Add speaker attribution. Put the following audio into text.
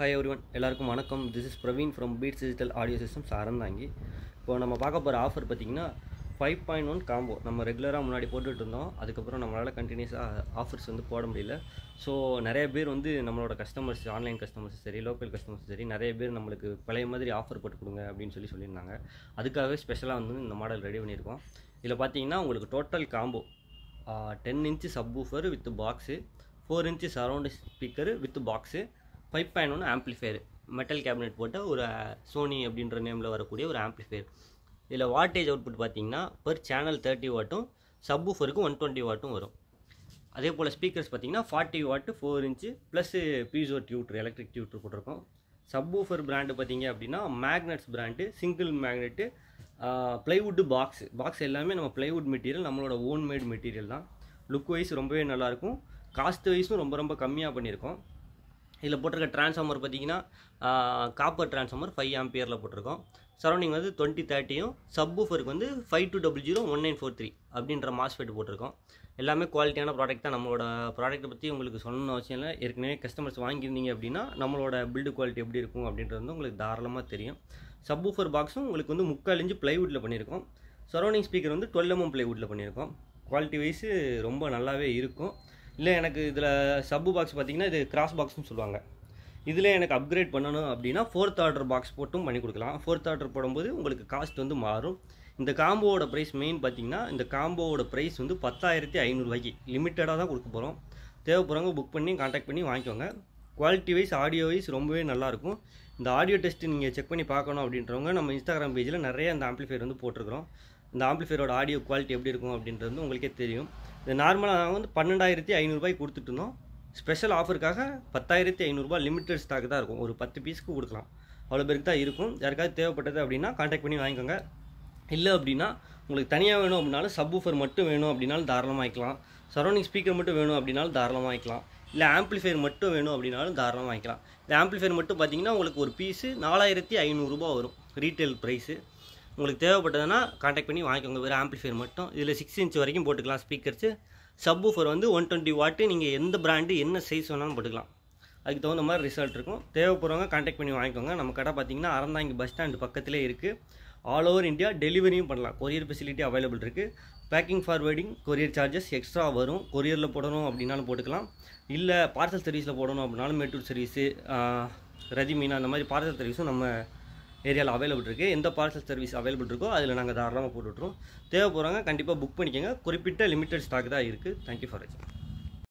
Speaker 1: Hi everyone, எல்லாருக்கும் வணக்கம். This is Praveen from Beats Digital Audio Systems Aranthangi. இப்போ நம்ம பார்க்க போகிற ஆஃபர் பார்த்தீங்கன்னா 5.1 காம்போ நம்ம ரெகுலராக முன்னாடி போட்டுட்டு இருந்தோம். அதுக்கப்புறம் நம்மளால் கண்டினியூஸாக ஆஃபர்ஸ் வந்து போட முடியல. ஸோ நிறைய பேர் வந்து நம்மளோட கஸ்டமர்ஸ், ஆன்லைன் கஸ்டமர்ஸ் சரி, லோக்கல் கஸ்டமர்ஸ் சரி, நிறைய பேர் நம்மளுக்கு பழைய மாதிரி ஆஃபர் போட்டு கொடுங்க அப்படின்னு சொல்லியிருந்தாங்க. அதுக்காகவே ஸ்பெஷலாக வந்து இந்த மாடல் ரெடி பண்ணியிருக்கோம். இதில் பார்த்தீங்கன்னா உங்களுக்கு total combo 10 inch subwoofer with box, 4 inch surround speaker with box, 5.1 amplifier, metal cabinet போட்ட ஒரு சோனி அப்படின்ற நேமில் வரக்கூடிய ஒரு ஆம்ப்ளிஃபையர். இதில் வாட்டேஜ் அவுட்புட் பார்த்தீங்கன்னா பர் சேனல் 30 வாட்டும், சப்வூஃபருக்கு 120 வாட்டும் வரும். அதே போல் ஸ்பீக்கர்ஸ் பார்த்தீங்கன்னா 40 வாட்டு 4 inch ப்ளஸ் பீசோ டியூட்ரு, எலக்ட்ரிக் டியூட்ரு போட்டிருக்கோம். சப்வூஃபர் பிராண்டு பார்த்தீங்க அப்படின்னா magnets brand, single magnet, plywood box எல்லாமே நம்ம ப்ளைவுட் மெட்டீரியல், நம்மளோட ஓன் மேட் மெட்டீரியல் தான். லுக் வைஸ் ரொம்பவே நல்லாயிருக்கும். காஸ்ட் வைஸும் ரொம்ப கம்மியாக பண்ணியிருக்கோம். இதில் போட்டிருக்க ட்ரான்ஸ்ஃபார்மர் பார்த்தீங்கன்னா காப்பர் ட்ரான்ஸ்ஃபார்மர் 5 ஆம்பியரில் போட்டிருக்கோம். சரௌண்டிங் வந்து 2030யும், சப்வூஃபருக்கு வந்து 52001943 அப்படின்ற மாஸ்ஃபெட் போட்டிருக்கோம். எல்லாமே குவாலிட்டியான ப்ராடக்ட் தான். நம்மளோட ப்ராடக்ட்டை பற்றி உங்களுக்கு சொல்லணும்னு அவசியம் இல்லை. ஏற்கனவே கஸ்டமர்ஸ் வாங்கியிருந்தீங்க அப்படின்னா நம்மளோட பில்டு குவாலிட்டி எப்படி இருக்கும் அப்படின்றது வந்து உங்களுக்கு தாராளமாக தெரியும். சப்வூஃபர் பாக்ஸும் உங்களுக்கு வந்து 3/4 inch ப்ளைவுட்டில் பண்ணியிருக்கோம். சரௌண்டிங் ஸ்பீக்கர் வந்து 12 mm ப்ளைவுட்டில் பண்ணியிருக்கோம். குவாலிட்டி வைஸு ரொம்ப நல்லாவே இருக்கும். இல்லை எனக்கு இதில் சப்பு பாக்ஸ் பார்த்திங்கன்னா இது கிராஸ் பாக்ஸ்னு சொல்லுவாங்க. இதில் எனக்கு அப்கிரேட் பண்ணணும் அப்படின்னா 4th ஆர்டர் பாக்ஸ் போட்டும் பண்ணி கொடுக்கலாம். 4th ஆர்டர் போடும்போது உங்களுக்கு காஸ்ட் வந்து மாறும். இந்த காம்போவோட ப்ரைஸ் மெயின் பார்த்திங்கன்னா இந்த காம்போவோட ப்ரைஸ் வந்து 10,500 ரூபாய்க்கு லிமிட்டடாக தான் கொடுக்க போகிறோம். தேவைப்படுறவங்க புக் பண்ணி கான்டாக்ட் பண்ணி வாங்கிக்கோங்க. குவாலிட்டி வைஸ், ஆடியோ வைஸ் ரொம்பவே நல்லாயிருக்கும். இந்த ஆடியோ டெஸ்ட்டு நீங்கள் செக் பண்ணி பார்க்கணும் அப்படின்றவங்க நம்ம இன்ஸ்டாகிராம் பேஜில் நிறைய இந்த ஆம்ப்ளிஃபையர் வந்து போட்டிருக்கிறோம். இந்த ஆம்ப்ளிஃபையரோட ஆடியோ குவாலிட்டி எப்படி இருக்கும் அப்படின்றது வந்து உங்களுக்கே தெரியும். இது நார்மலாக நாங்கள் வந்து 12,500 ரூபாய்க்கு கொடுத்துட்டு இருந்தோம். ஸ்பெஷல் ஆஃபருக்காக 10,500 ரூபாய் லிமிட்டட் ஸ்டாக் தான் இருக்கும். ஒரு 10 பீஸ்க்கு கொடுக்கலாம். அவ்வளோ பேருக்கு தான் இருக்கும். யாருக்காவது தேவைப்பட்டது அப்படின்னா கான்டாக்ட் பண்ணி வாங்கிக்கோங்க. இல்லை அப்படின்னா உங்களுக்கு தனியாக வேணும் அப்படின்னாலும், சப்வூஃபர் மட்டும் வேணும் அப்படின்னாலும் தாராளமாக வாங்கிக்கலாம். சரௌண்டிங் ஸ்பீக்கர் மட்டும் வேணும் அப்படின்னாலும் தாராளமாக வாங்கிக்கலாம். இல்லை ஆம்ப்ளிஃபையர் மட்டும் வேணும் அப்படின்னாலும் தாராளமாக வாங்கிக்கலாம். இந்த ஆம்ப்ளிஃபையர் மட்டும் பார்த்தீங்கன்னா உங்களுக்கு ஒரு பீஸு 4,500 ரூபாய் வரும் ரீட்டைல் ப்ரைஸு. உங்களுக்கு தேவைப்பட்டதுன்னா கான்டாக்ட் பண்ணி வாங்கிக்கோங்க. வேறு ஆம்ப்ளிஃபையர் மட்டும். இதில் 6 inch வரைக்கும் போட்டுக்கலாம் ஸ்பீக்கர்ஸு. சப்வூஃபர் வந்து 120 வாட்டு. நீங்கள் எந்த பிராண்டு என்ன சைஸ் வேணாலும் போட்டுக்கலாம். அதுக்கு தகுந்த மாதிரி ரிசல்ட் இருக்கும். தேவைப்படுறவங்க கான்டாக்ட் பண்ணி வாங்கிக்கோங்க. நம்ம கடை பார்த்தீங்கன்னா அறந்தாங்கி பஸ் ஸ்டாண்டு பக்கத்திலே இருக்குது. ஆல் ஓவர் இந்தியா டெலிவரியும் பண்ணலாம். கொரியர் ஃபெசிலிட்டி அவைலபிள் இருக்குது. Packing forwarding courier charges extra வரும். கொரியரில் போடணும் அப்படின்னாலும் போட்டுக்கலாம். இல்லை பார்சல் சர்வீஸில் போடணும் அப்படின்னாலும் மேட்டூர் சர்வீஸு, ரஜிமீனா அந்த மாதிரி பார்சல் சர்வீஸும் நம்ம ஏரியாவில் அவைலபிள் இருக்குது. எந்த பார்சல் சர்வீஸ் அவைலபிள் இருக்கோ அதில் நாங்கள் தாராளமாக போட்டுவிட்ருவோம். தேவைப்படுறவங்க கண்டிப்பாக புக் பண்ணிக்கோங்க. குறிப்பிட்ட லிமிட்டட் ஸ்டாக் தான் இருக்குது. தேங்க்யூ ஃபார் வாட்சிங்.